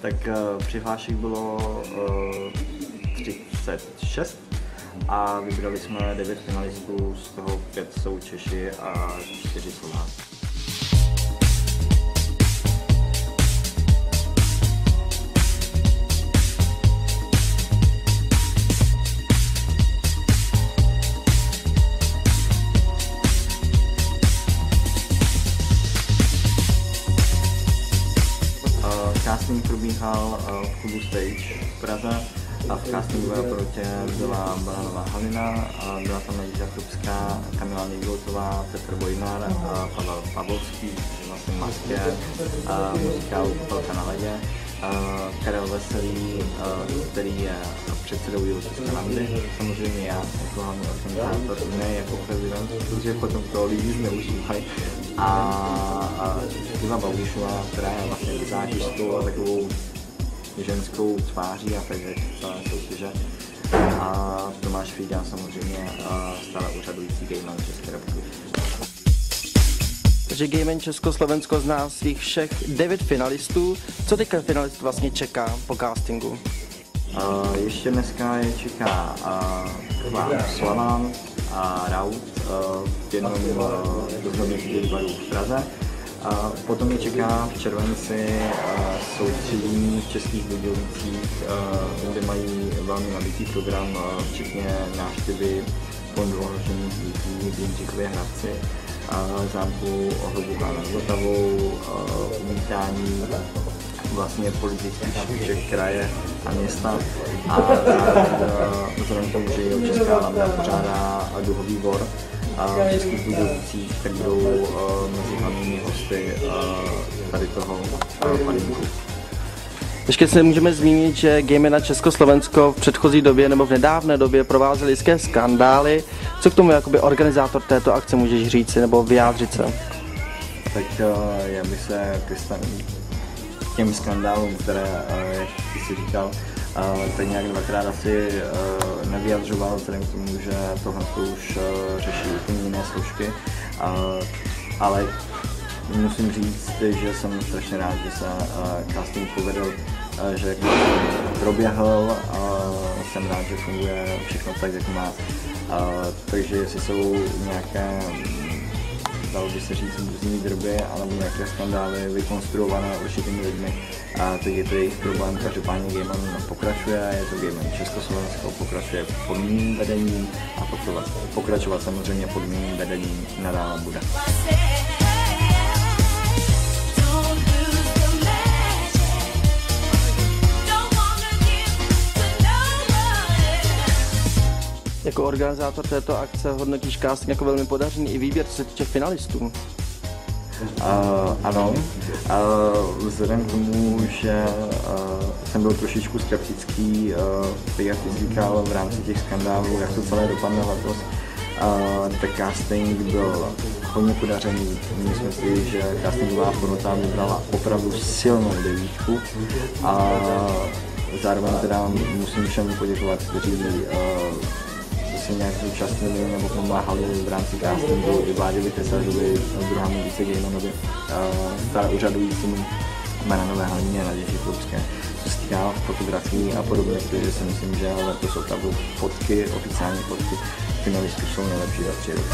Tak přihlášek bylo 36 a vybrali jsme 9 finalistů, z toho 5 jsou Češi a 4 Slováci. Casting probíhal v klubu Stage v Praze a v castingové porotě byla Bananová Halina, byla tam Naděžda Krupská, Kamila Nejgoutová, Petr Bojnar, Pavel Pavlovský, vlastně Maské, muzikálu Popelka na ledě, Karel Veselý, který je předsedou Jihočeské Landy, samozřejmě já jako hlavní organizátor, ne jako prezident, protože potom to lidi zneužívají, a Iva Baudišová, která je vlastně vizážistou a takovou ženskou tváří a takže celé soutěže, a Tomáš Fíďa samozřejmě stále úřadující gayman České republiky. Takže Gayman Československo zná svých všech 9 finalistů. Co teďka finalist vlastně čeká po castingu? Ještě dneska je čeká Slaván a Raut v jednom doznamných barů v Praze. Potom je čeká v červenci soustředění v Českých Budějovicích, kde mají velmi nabitý program, včetně návštěvy fondu ohrožených dětí v Jindřichově Hradci, zámku Hlubuká nad Vltavou, uvítání vlastně politických špiček kraje a města, a vzhledem k tomu, že Česká Landa pořádá duhový bor v Českých Budějovicích, tak budou mezi hlavními hosty tady toho padinku. Ještě se můžeme zmínit, že Gayman na Československo v předchozí době nebo v nedávné době provázely lidské skandály. Co k tomu jakoby organizátor této akce můžeš říci nebo vyjádřit se? Tak já bych se k těm skandálům, které, jak ty jsi říkal, tak nějak dvakrát asi nevyjadřoval, vzhledem k tomu, že tohle už řeší úplně jiné složky, ale musím říct, že jsem strašně rád, že se casting povedl, že proběhl, jsem rád, že funguje všechno tak, jak má, takže jestli jsou nějaké, dalo by se říct, různý drby, ale nějaké skandály vykonstruované určitými lidmi, tak je to jejich problém. Každopádně Gayman pokračuje, je to Gayman Československo, pokračuje pod mým vedením a pokračovat samozřejmě pod mým vedením nadále bude. Jako organizátor této akce hodnotíš casting jako velmi podařený i výběr, co se týče finalistů? Ano, vzhledem k tomu, že jsem byl trošičku skeptický, tak jak jsi říkal, v rámci těch skandálů, jak to celé dopadne letos, tak casting byl hodně podařený. Myslím si, že castingová porota vybrala opravdu silnou devítku, a zároveň teda musím všem poděkovat, kteří se nějak zúčastnili nebo pomáhali v rámci castingu, i Vládě Tesařovi, druhému vicegaymanovi, stále úřadujícímu Bananové Halině a Naděždě Krupské. Co se týká fotografií a podobně, protože si myslím, že letos opravdu fotky, oficiální fotky finalistů jsou nejlepší za 3 roky.